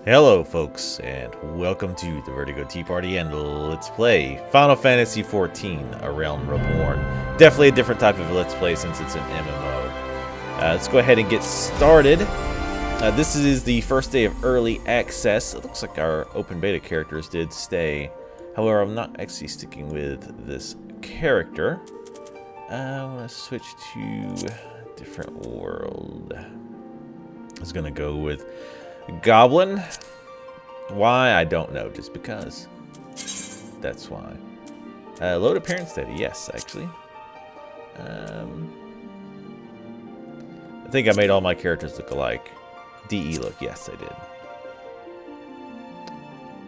Hello folks, and welcome to the Vertigo Tea Party, and let's play Final Fantasy XIV A Realm Reborn. Definitely a different type of let's play since it's an MMO. Let's go ahead and get started. This is the first day of early access. It looks like our open beta characters did stay. However, I'm not actually sticking with this character. I want to switch to a different world. I was going to go with Goblin. Why? I don't know. Just because. That's why. Load appearance data. Yes, actually. I think I made all my characters look alike. DE look. Yes, I did.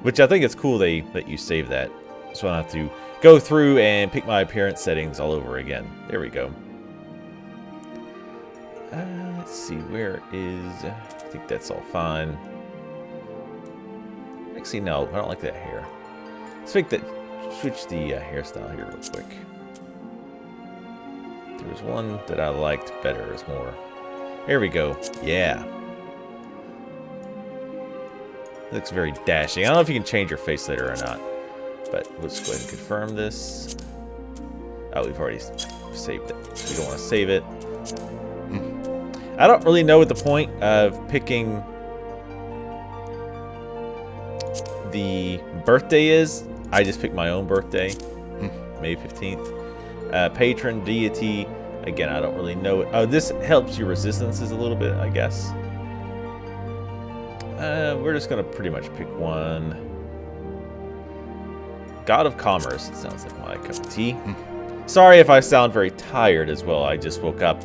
Which I think it's cool they let you save that. So I don't have to go through and pick my appearance settings all over again. There we go. Let's see. Where is... I think that's all fine. Actually, no, I don't like that hair. Let's switch the hairstyle here real quick. There was one that I liked better. It's more. There we go. Yeah. Looks very dashing. I don't know if you can change your face later or not, but let's go ahead and confirm this. Oh, we've already saved it. We don't want to save it. I don't really know what the point of picking the birthday is. I just picked my own birthday, May 15th. Patron, deity, again, I don't really know. Oh, this helps your resistances a little bit, I guess. We're just going to pretty much pick one. God of Commerce, it sounds like my cup of tea. Sorry if I sound very tired as well. I just woke up.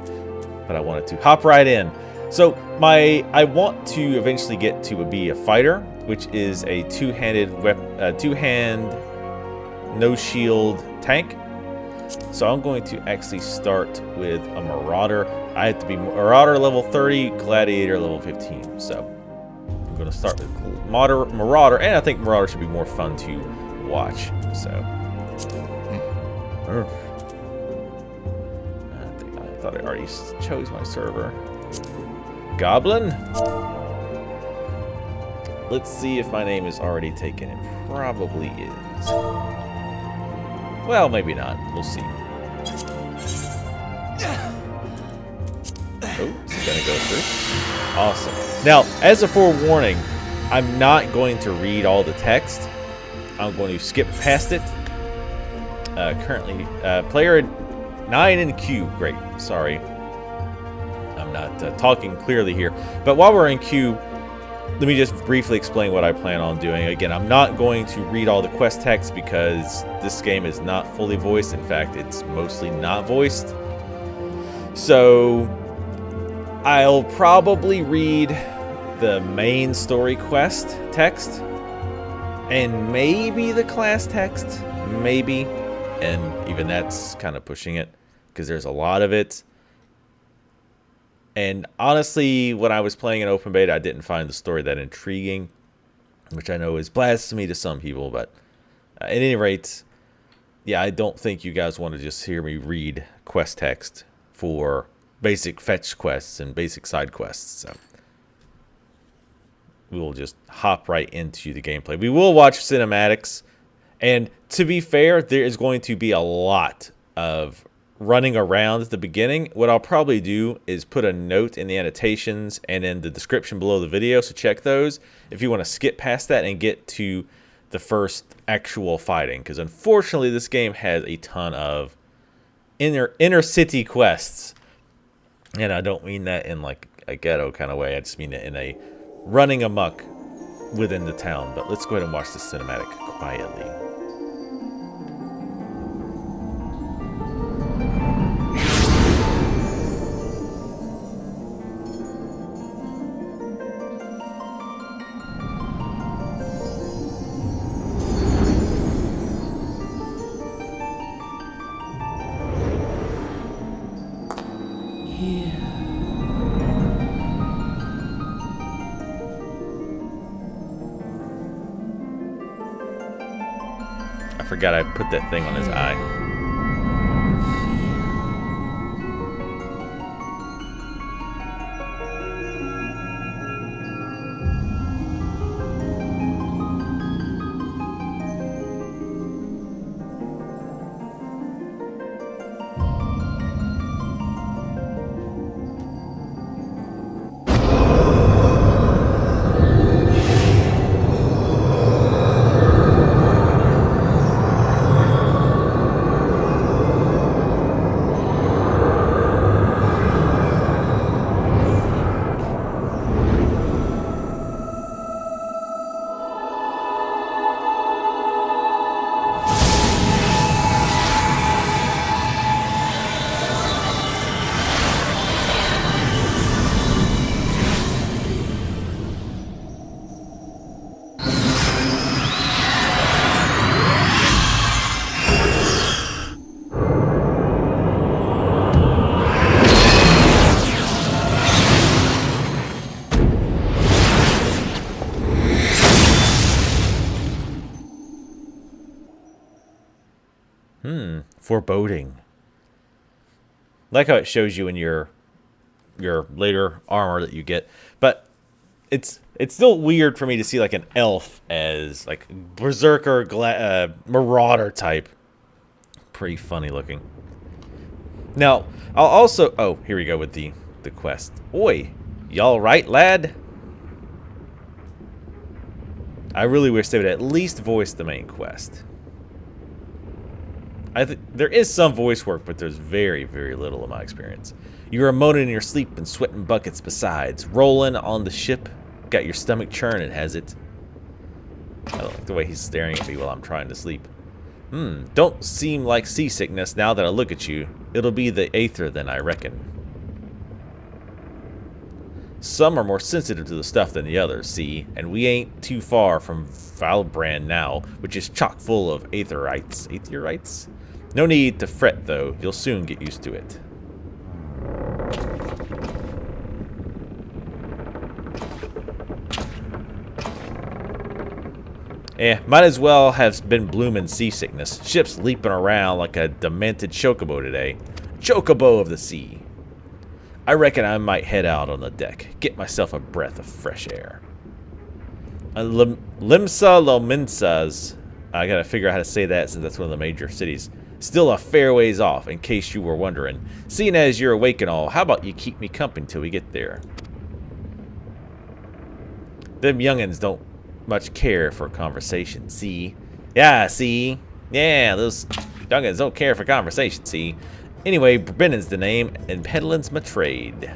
But I wanted to hop right in. So I want to eventually get to be a fighter, which is a two-hand no shield tank. So I'm going to actually start with a Marauder. I have to be Marauder level 30, Gladiator level 15. So I'm going to start with Marauder, and I think Marauder should be more fun to watch. So. I thought I already chose my server. Goblin. Let's see if my name is already taken. It probably is. Well, maybe not. We'll see. Oh, it's gonna go through. Awesome. Now, as a forewarning, I'm not going to read all the text. I'm going to skip past it. Currently, player 9 in queue. Great. Sorry. I'm not talking clearly here. But while we're in queue, let me just briefly explain what I plan on doing. Again, I'm not going to read all the quest text because this game is not fully voiced. In fact, it's mostly not voiced. So I'll probably read the main story quest text and maybe the class text. Maybe. And even that's kind of pushing it because there's a lot of it. And honestly, when I was playing in open beta, I didn't find the story that intriguing, which I know is blasphemy to some people. But at any rate, yeah, I don't think you guys want to just hear me read quest text for basic fetch quests and basic side quests. So we will just hop right into the gameplay. We will watch cinematics. And to be fair, there is going to be a lot of running around at the beginning. What I'll probably do is put a note in the annotations and in the description below the video, so check those if you want to skip past that and get to the first actual fighting. Because unfortunately, this game has a ton of inner city quests. And I don't mean that in like a ghetto kind of way. I just mean it in a running amok within the town. But let's go ahead and watch this cinematic quietly. I forgot I put that thing on his eye. Foreboding. Like how it shows you in your later armor that you get, but it's still weird for me to see like an elf as like berserker marauder type. Pretty funny looking. Now I'll also here we go with the quest. Oi, y'all right, lad? I really wish they would at least voice the main quest. There is some voice work, but there's very, very little in my experience. You are moaning in your sleep and sweating buckets besides. Rolling on the ship. Got your stomach churning, has it? I don't like the way he's staring at me while I'm trying to sleep. Don't seem like seasickness now that I look at you. It'll be the aether then, I reckon. Some are more sensitive to the stuff than the others, see? And we ain't too far from Valbrand now, which is chock full of aetherites. Aetherites? No need to fret, though. You'll soon get used to it. Might as well have been blooming seasickness. Ships leaping around like a demented chocobo today. Chocobo of the sea. I reckon I might head out on the deck. Get myself a breath of fresh air. Limsa Lominsas. I gotta figure out how to say that since that's one of the major cities. Still a fair ways off, in case you were wondering. Seeing as you're awake and all, how about you keep me company till we get there? Them youngins don't much care for conversation, see? Yeah, see? Yeah, those youngins don't care for conversation, see? Anyway, Brennan's the name, and peddling's my trade.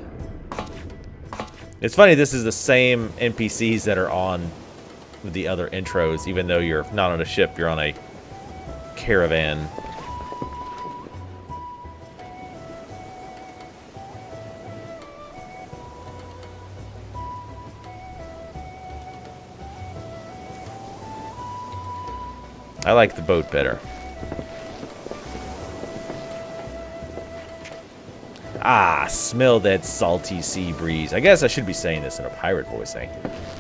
It's funny, this is the same NPCs that are on the other intros, even though you're not on a ship, you're on a caravan. I like the boat better. Ah, smell that salty sea breeze. I guess I should be saying this in a pirate voice, eh?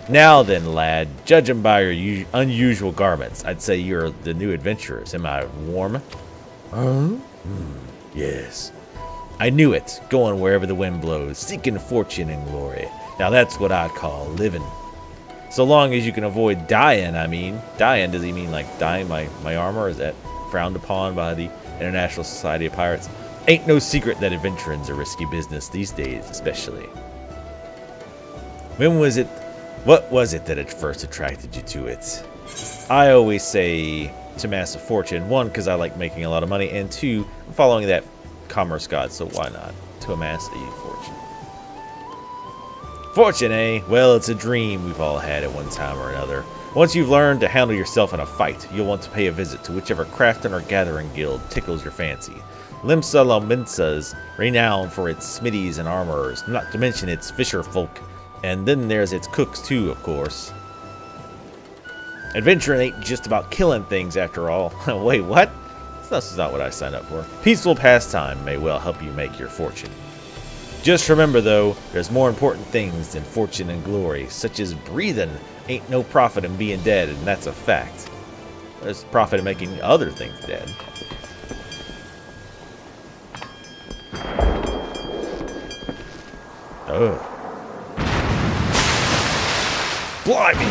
Now then, lad, judging by your unusual garments, I'd say you're the new adventurers. Am I warm? Huh? Yes. I knew it. Going wherever the wind blows, seeking fortune and glory. Now that's what I call living. So long as you can avoid dying, I mean. Dying, does he mean like dying my armor? Is that frowned upon by the International Society of Pirates? Ain't no secret that adventuring's a risky business these days, especially. What was it that at first attracted you to it? I always say to amass a fortune. One, because I like making a lot of money, and two, I'm following that commerce god, so why not? To amass a fortune. Fortune, eh? Well, it's a dream we've all had at one time or another. Once you've learned to handle yourself in a fight, you'll want to pay a visit to whichever crafting or gathering guild tickles your fancy. Limsa Lominsa's renowned for its smithies and armorers, not to mention its fisher folk. And then there's its cooks too, of course. Adventuring ain't just about killing things after all. Wait, what? That's not what I signed up for. Peaceful pastime may well help you make your fortune. Just remember though, there's more important things than fortune and glory, such as breathing. Ain't no profit in being dead, and that's a fact. There's profit in making other things dead. Oh. Blimey!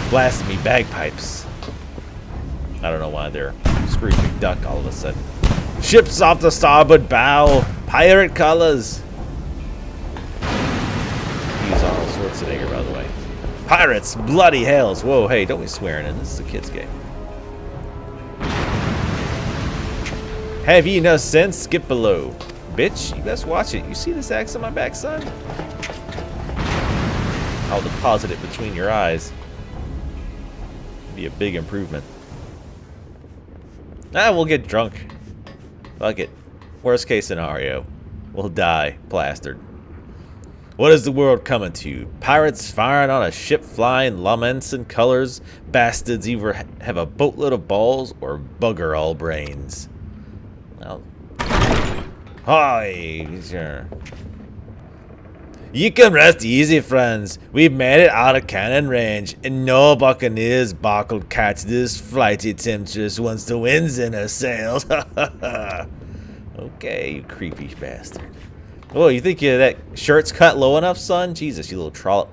Blasting me bagpipes. I don't know why they're screaming duck all of a sudden. Ships off the starboard bow. Pirate colors. He's Arnold Schwarzenegger, by the way. Pirates, bloody hells. Whoa, hey, don't be swearing in. This is a kid's game. Have ye no sense? Skip below. Bitch, you best watch it. You see this axe on my back, son? I'll deposit it between your eyes. Be a big improvement. We'll get drunk. Fuck it. Worst case scenario. We'll die plastered. What is the world coming to? Pirates firing on a ship flying Lamenson colors? Bastards either have a boatload of balls or bugger all brains. Well, hi, sure. You can rest easy, friends. We've made it out of cannon range, and no buccaneers buckle catch this flighty temptress once the wind's in her sails. Okay, you creepy bastard. Oh, you think that shirt's cut low enough, son? Jesus, you little trollop.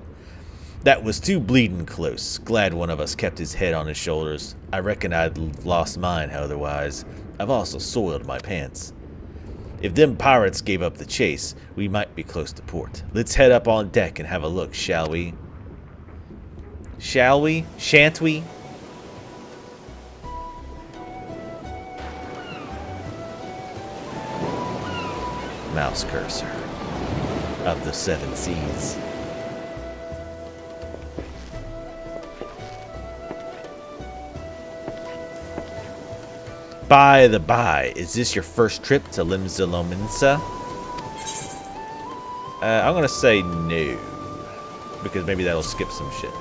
That was too bleeding close. Glad one of us kept his head on his shoulders. I reckon I'd lost mine otherwise. I've also soiled my pants. If them pirates gave up the chase, we might be close to port. Let's head up on deck and have a look, shall we? Shall we? Shan't we? Mouse cursor of the seven seas. By the by, is this your first trip to Limsa? I'm gonna say no, because maybe that'll skip some shit.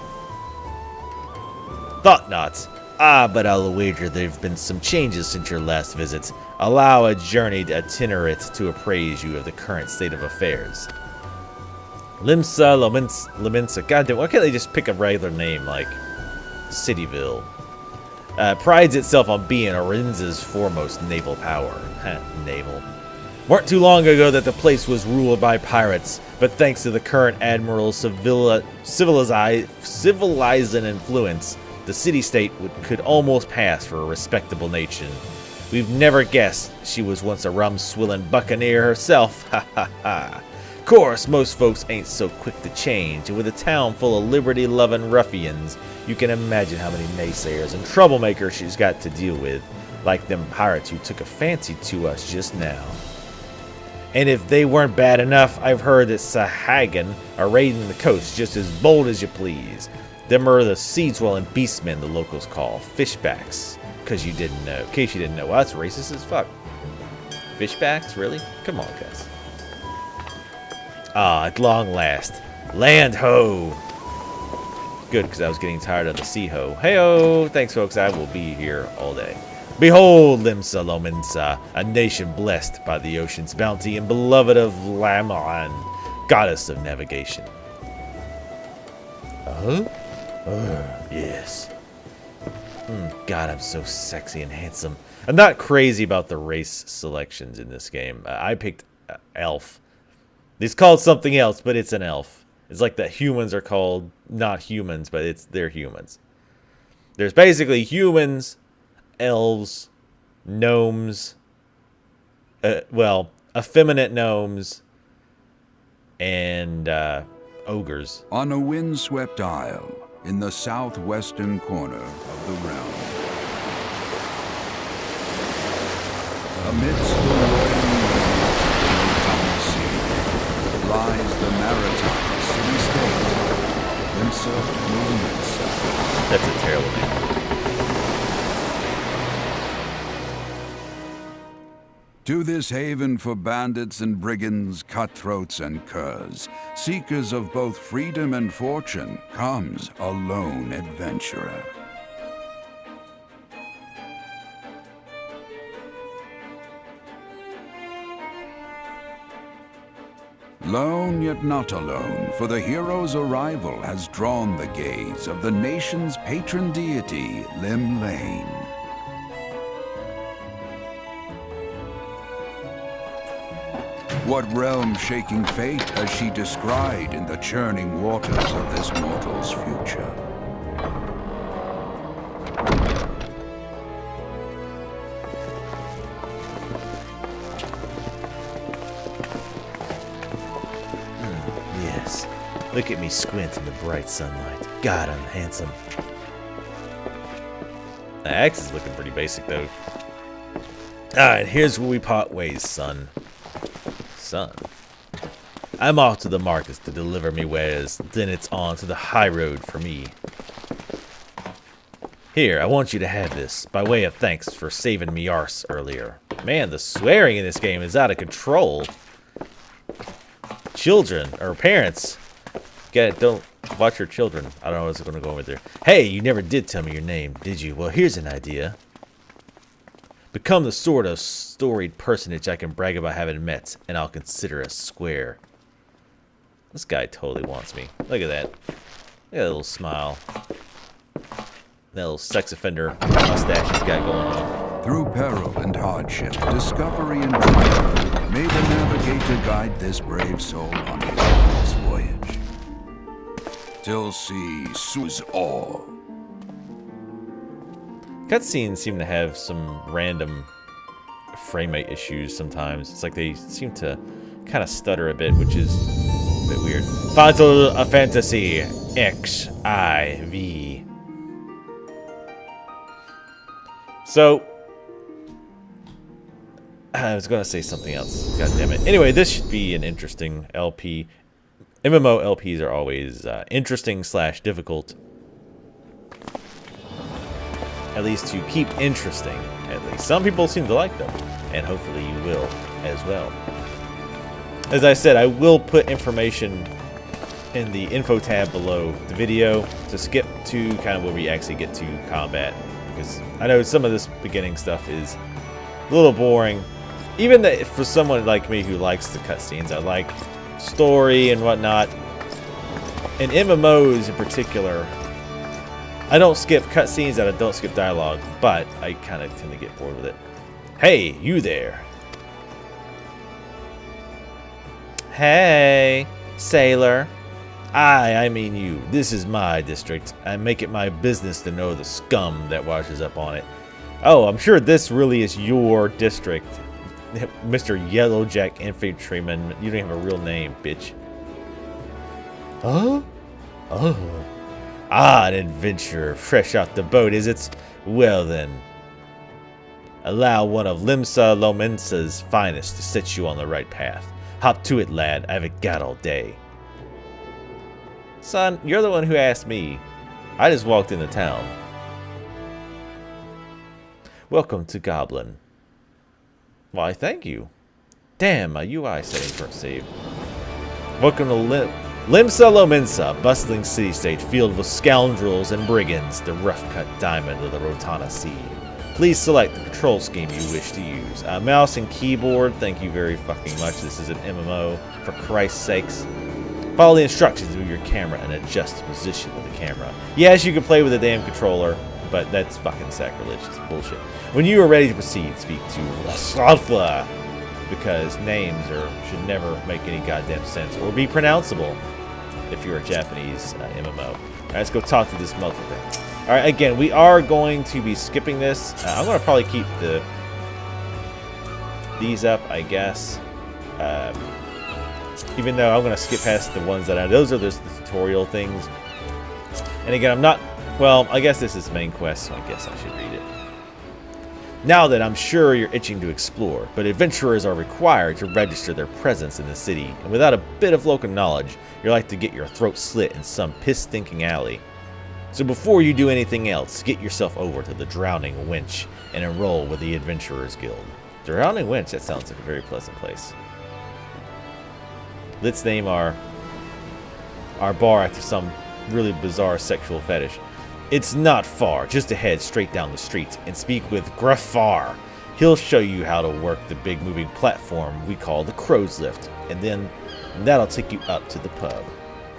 Thought not. But I'll wager there've been some changes since your last visit. Allow a journeyed itinerant to appraise you of the current state of affairs. Limsa. Goddamn, why can't they just pick a regular name like Cityville? Prides itself on being Orenza's foremost naval power. Naval. Weren't too long ago that the place was ruled by pirates, but thanks to the current admiral's civilizing influence, the city-state could almost pass for a respectable nation. We've never guessed she was once a rum-swilling buccaneer herself. Ha ha ha. Of course, most folks ain't so quick to change, and with a town full of liberty-loving ruffians, you can imagine how many naysayers and troublemakers she's got to deal with, like them pirates who took a fancy to us just now. And if they weren't bad enough, I've heard that Sahagan are raiding the coast just as bold as you please. Them are the sea-dwelling beastmen the locals call fishbacks. In case you didn't know. Well, that's racist as fuck. Fishbacks? Really? Come on, guys. Ah, at long last. Land ho! Good, because I was getting tired of the sea ho. Hey-o! Thanks, folks. I will be here all day. Behold, Limsa Lominsa, a nation blessed by the ocean's bounty and beloved of Lamaran, goddess of navigation. Yes. God, I'm so sexy and handsome. I'm not crazy about the race selections in this game. I picked elf. It's called something else, but it's an elf. It's like the humans are called not humans, but they're humans. There's basically humans, elves, gnomes, effeminate gnomes, and ogres. On a windswept isle in the southwestern corner of the realm, amidst the roaring waves of the sea, lies the maritime city-state, Limsa. That's a terrible name. To this haven for bandits and brigands, cutthroats and curs, seekers of both freedom and fortune, comes a lone adventurer. Lone yet not alone, for the hero's arrival has drawn the gaze of the nation's patron deity, Lim Lane. What realm-shaking fate has she descried in the churning waters of this mortal's future? Yes. Look at me squint in the bright sunlight. God, I'm handsome. The axe is looking pretty basic, though. Alright, here's where we part ways, son. Son. I'm off to the markets to deliver me wares, then it's on to the high road for me. Here, I want you to have this, by way of thanks for saving me arse earlier. Man, the swearing in this game is out of control. Children, or parents, don't watch your children. I don't know what's going to go over there. Hey, you never did tell me your name, did you? Well, here's an idea. Become the sort of storied personage I can brag about having met, and I'll consider us square. This guy totally wants me. Look at that. Look at that little smile. That little sex offender mustache he's got going on. Through peril and hardship, discovery and triumph, may the navigator guide this brave soul on his life's voyage. Till sea soos all. Cutscenes seem to have some random frame rate issues sometimes. It's like they seem to kind of stutter a bit, which is a bit weird. Final Fantasy XIV. So, I was going to say something else. God damn it. Anyway, this should be an interesting LP. MMO LPs are always interesting / difficult. At least to keep interesting, at least. Some people seem to like them, and hopefully you will as well. As I said, I will put information in the info tab below the video to skip to kind of where we actually get to combat. Because I know some of this beginning stuff is a little boring. Even for someone like me who likes the cutscenes, I like story and whatnot. And MMOs in particular, I don't skip cutscenes and I don't skip dialogue, but I kind of tend to get bored with it. Hey, you there. Hey, sailor. I mean you. This is my district. I make it my business to know the scum that washes up on it. Oh, I'm sure this really is your district. Mr. Yellowjack Infantryman. You don't have a real name, bitch. Huh? Oh. Ah, an adventurer, fresh out the boat, is it? Well then. Allow one of Limsa Lomensa's finest to set you on the right path. Hop to it, lad. I haven't got all day. Son, you're the one who asked me. I just walked into town. Welcome to Goblin. Why, thank you. Damn, my UI settings weren't saved. Welcome to Limsa Lomensa, bustling city-state filled with scoundrels and brigands, the rough-cut diamond of the Rotana Sea. Please select the control scheme you wish to use. Mouse and keyboard, thank you very fucking much. This is an MMO, for Christ's sakes. Follow the instructions to move your camera and adjust the position of the camera. Yes, you can play with a damn controller, but that's fucking sacrilege. It's bullshit. When you are ready to proceed, speak to Salfla, because names should never make any goddamn sense or be pronounceable if you're a Japanese MMO. Alright, let's go talk to this motherfucker. Alright, again, we are going to be skipping this. I'm going to probably keep these up, I guess. Even though I'm going to skip past the ones that those are just the tutorial things. And again, I'm not, well, I guess this is main quest, so I guess I should read it. Now that I'm sure you're itching to explore, but adventurers are required to register their presence in the city, and without a bit of local knowledge, you're like to get your throat slit in some piss-stinking alley. So before you do anything else, get yourself over to the Drowning Wench and enroll with the Adventurers Guild. Drowning Wench, that sounds like a very pleasant place. Let's name our bar after some really bizarre sexual fetish. It's not far, just ahead straight down the street, and speak with Grafar. He'll show you how to work the big moving platform we call the Crow's Lift, and then that'll take you up to the pub.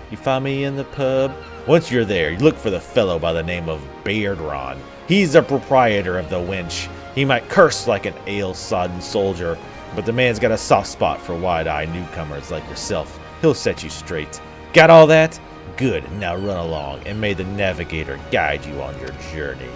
You find me in the pub? Once you're there, you look for the fellow by the name of Beardron. He's the proprietor of the Wench. He might curse like an ale-sodden soldier, but the man's got a soft spot for wide-eyed newcomers like yourself. He'll set you straight. Got all that? Good, now run along, and may the navigator guide you on your journey.